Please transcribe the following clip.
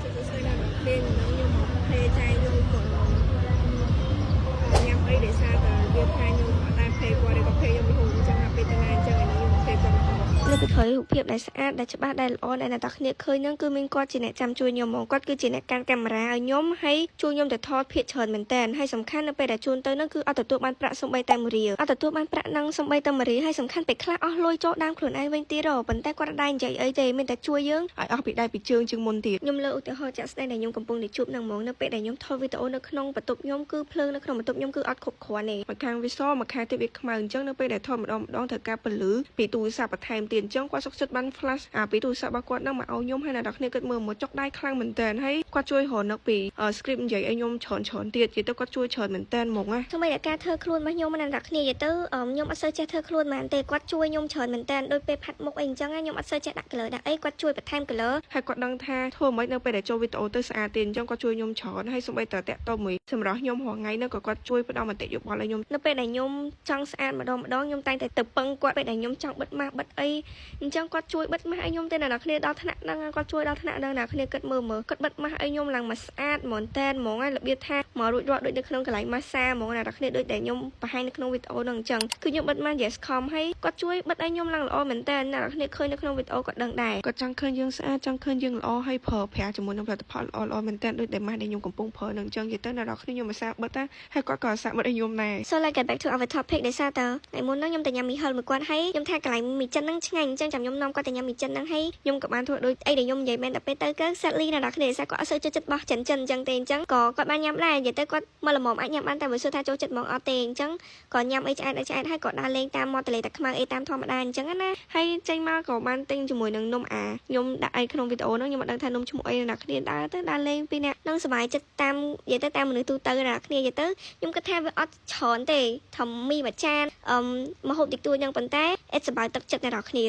จะใช้งานแบบเพลงน้องยมเพลงใจยมหมดยังไม่ได้ทราบแต่เรียนไทยยมแต่เพลงกว่าเด็กกับเพลงยมมีหูจังหวะเป็นยังไงจังอันนี้ยมเพลงกว่าលើកពីក្រោយរូបភាពដែលស្អាតដែលច្បាស់ដែលល្អដែលអ្នកទាំងគ្នាឃើញហ្នឹងគឺមានគាត់ជាអ្នកចាំជួយខ្ញុំហ្មងគាត់គឺជាអ្នកកាន់កាមេរ៉ាឲ្យខ្ញុំហើយជួយខ្ញុំទៅថតភាពច្រើនមែនតើហើយសំខាន់នៅពេលដែលជូនទៅហ្នឹងគឺអត់ទទួលបានប្រាក់សំបីតែមួយរៀលអត់ទទួលបានប្រាក់ហ្នឹងសំបីតែមួយរៀលហើយសំខាន់ពេលខ្លះអស់លុយចូលដើមខ្លួនឯងវិញទៀតប៉ុន្តែគាត់ដែរនិយាយអីទេមានតែជួយយើងឲ្យអស់ពីដៃពីជើងជាងមុនទៀតខ្ញុំលើកឧទាហរណ៍ចាក់ស្ដែងដែលខ្ញុំកំពុងតែជួបនឹងហ្មងនៅពេលដែលខ្ញុំថតវីដេអូនៅក្នុងបន្ទប់ខ្ញុំគឺភ្លើងនៅក្នុងបន្ទប់ខ្ញុំគឺអត់គ្រប់គ្រាន់ទេមួយខាងវាសមួយខាងទៀតវាខ្មៅអញ្ចឹងនៅពេលដែលថតម្ដងត្រូវការពលឺពីទូរស័ព្ទបន្ថែមទៀតអញ្ចឹងគាត់សុខចិត្តបាន flash ពីទូរស័ព្ទរបស់គាត់នឹងមកឲ្យខ្ញុំហើយអ្នកនរគ្នាគិតមើលមកចុកដៃខ្លាំងមែនតើហើយគាត់ជួយរកនៅពី script និយាយឲ្យខ្ញុំច្រើនទៀតនិយាយទៅគាត់ជួយច្រើនមែនតើហ្មងណាធ្វើម៉េចតែការធ្វើខ្លួនរបស់ខ្ញុំអ្នកនរគ្នានិយាយទៅខ្ញុំអត់សូវចេះធ្វើខ្លួនមែនទេគាត់ជួយខ្ញុំច្រើនមែនតើដូចពេលផាត់មុខអីអញ្ចឹងខ្ញុំអត់សូវចេះដាក់ color ដាក់អីគាត់ជួយបន្ថែម color ហើយគាត់ដឹងថាធ្វើម៉េចនៅពេលដែលចូលវីដេអូទៅស្អាតទៀតអញ្ចឹងគាត់ជួយខ្ញុំច្រើនហើយសូម្បីតែតាក់ទងមួយសម្រាប់ខ្ញុំរាល់ថ្ងៃនោះក៏គាត់ជួយផ្ដល់មតិយោបល់ឲ្យខ្ញុំនៅពេលដែលខ្ញុំចង់ស្អាតម្ដងខ្ញុំតែងតែទៅពឹងគាត់ពេលដែលខ្ញុំចង់បិទម៉ាស់បិទអីអញ្ចឹងគាត់ជួយបិទម៉ាស់ឲ្យខ្ញុំទេអ្នកនរគ្នាដល់ថ្នាក់ហ្នឹងគាត់ជួយដល់ថ្នាក់ហ្នឹងអ្នកនរគ្នាគិតមើលគាត់បិទម៉ាស់ឲ្យខ្ញុំឡើងមកស្អាតមែនតើហ្មងហើយរបៀបថាមករួចរាល់ដូចនៅក្នុងកន្លែងម៉ាស្សាហ្មងអ្នកនរគ្នាដូចដែលខ្ញុំបង្ហាញនៅក្នុងវីដេអូហ្នឹងអញ្ចឹងគឺខ្ញុំបិទម៉ាស់ yes com ហើយគាត់ជួយបិទឲ្យខ្ញុំឡើងល្អមែនតើអ្នកនរគ្នាឃើញនៅក្នុងវីដេអូគាត់ដឹងដែរគាត់ចង់ឃើញយើងស្អាតចង់ឃើញយើងល្អហើយប្រើប្រាស់ជាមួយនឹងផលិតផលល្អមែនតើដូចដែលម៉ាស់ដែលខ្ញុំកំពុងប្រើហ្នឹងអញ្ចឹងនិយាយទៅអ្នកនរគ្នាខ្ញុំមិនសាបិទណាហើយគាត់ក៏សាបិទឲ្យខ្ញុំដែរ So let's get back to our topic ដោយសារតើថ្ងៃមុនហ្នឹងខ្ញុំទៅញ៉ាំមីហិលមួយគាត់ហើយខ្ញុំថាកន្លែងមីចិនហ្នឹងឆ្ងាញ់អញ្ចឹងចាំខ្ញុំនាំគាត់ទៅញ៉ាំមីចិនហ្នឹងហើយខ្ញុំក៏បានធ្វើដូចអីដែលខ្ញុំនិយាយមែនតែពេលទៅគឺ sadly អ្នកនរគ្នាដោយសារគាត់អត់សូវចូលចិត្តបោះចិនអញ្ចឹងទេអញ្ចឹងក៏គាត់បានញ៉ាំដែរនិយាយទៅគាត់មកល្មមអាចញ៉ាំបានតែមិនសួរថាចូលចិត្តហ្មងអត់ទេអញ្ចឹងក៏ញ៉ាំអីឆ្អែតហើយក៏ដើរលេងតាមមាត់ទន្លេតាខ្មៅអីតាមធម្មតាអញ្ចឹងណាហើយចេញមកក៏បានទិញជាមួយនឹងនំអាខ្ញុំដាក់អីក្នុងវីដេអូហ្នឹងខ្ញុំមិនដឹងថានំឈ្មោះអីអ្នកនរគ្នាដើរទៅដើរលេងពីអ្នកនឹងសុបាយចិត្តតាមនិយាយទៅតាមមនុស្សទូទៅអ្នកនរគ្នានិយាយទៅខ្ញុំគិតថាវាអត់ច្រើនទេធំមីមួយចានមហូបតិចតួចហ្នឹងប៉ុន្តែ it's about ទឹកចិត្តអ្នកនរគ្នា